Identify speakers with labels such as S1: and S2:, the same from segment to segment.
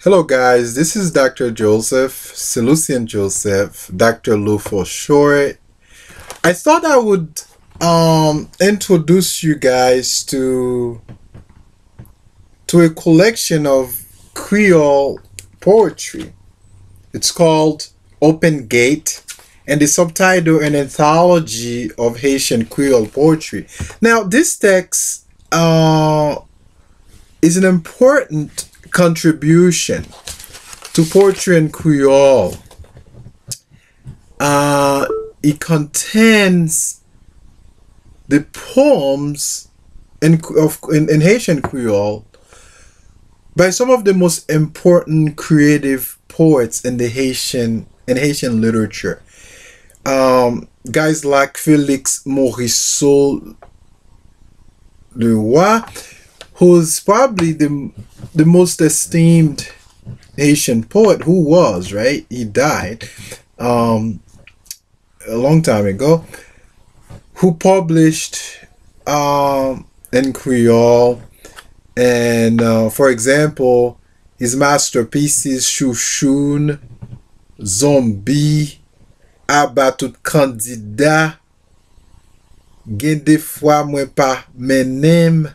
S1: Hello guys, this is Dr. Joseph, Celucien Joseph, Dr. Lou for short. I thought I would introduce you guys to a collection of Creole poetry. It's called Open Gate, and the subtitle An Anthology of Haitian Creole Poetry. Now this text is an important contribution to poetry in Creole. It contains the poems in Haitian Creole by some of the most important creative poets in the Haitian literature. Guys like Felix Morisseau-Leroy, who's probably the most esteemed Haitian poet, who was, right? He died a long time ago, who published in Creole. And for example, his masterpieces Chouchoun, Zombie, Abatout Candidat, Gen de fois mwen pa menem,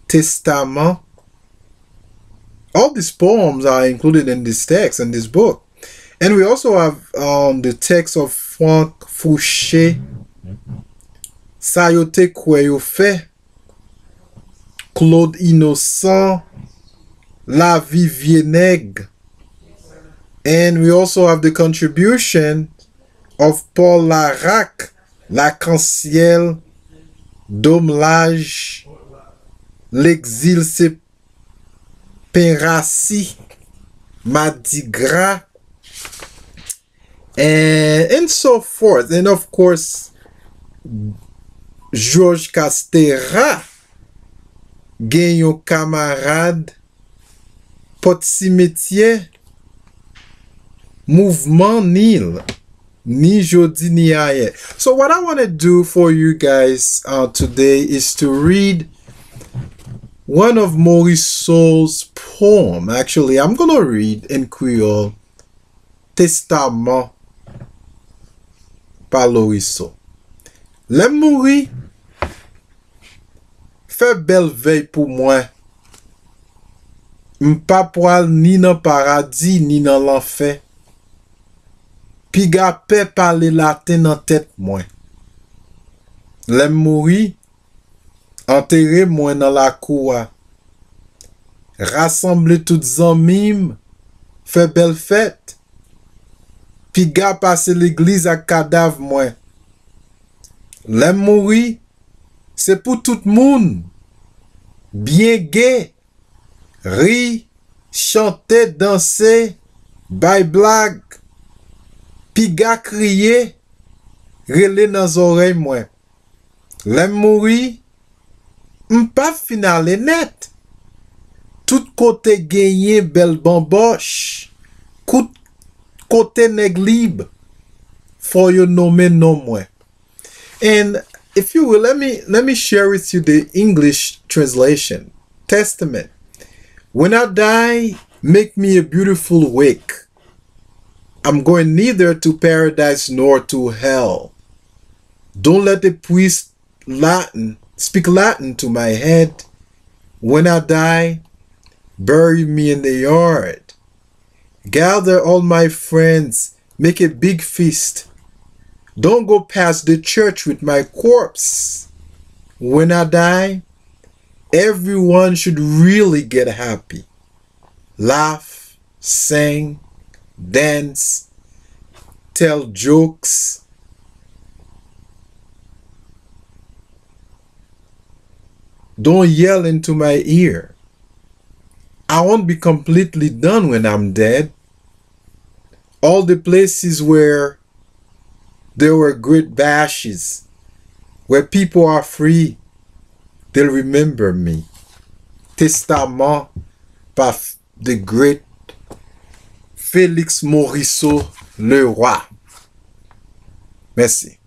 S1: Testaman. All these poems are included in this text, in this book. And we also have the text of Frank Fouché, Sayote Kweyo Fe, Claude Innocent, La Vivieneg. And we also have the contribution of Paul Larac, L'Arc-en-Ciel, Dommelage, L'exil c'est Penrassi, Mardi Gras, and so forth. And of course, Georges Castera, gen yon camarade, Pot Cimetière, Mouvement Nil, ni jodi ni aye. So what I want to do for you guys today is to read one of Morisseau's poem. Actually, I'm going to read in Creole, Testaman par Morisseau. Lem mouri, fè bel veille pou mwen. M'pa poal ni nan paradis ni nan l'enfer. Piga pe pale latin nan tête mwen. Lem mouri, enterré mwen dans la cour. Rassemble tout zanmim, fait belle fête. Piga passe l'église à cadavre mwen. Lem mouri, c'est pour tout moun. Bien gai, ri, chanter, danser, bay blague. Piga crier, rele nan oreilles mwen. Lem mouri, m'pa finale net. Tout côté gagné belle bamboche. Côté nèg libre. For you nommer non moins. And if you will, let me share with you the English translation. Testament. When I die, make me a beautiful wake. I'm going neither to paradise nor to hell. Don't let the priest speak Latin to my head. When I die, bury me in the yard. Gather all my friends, make a big feast. Don't go past the church with my corpse. When I die, everyone should really get happy. Laugh, sing, dance, tell jokes. Don't yell into my ear. I won't be completely done when I'm dead. All the places where there were great bashes, where people are free, they'll remember me. Testament par the great Felix Morisseau-Leroy. Merci.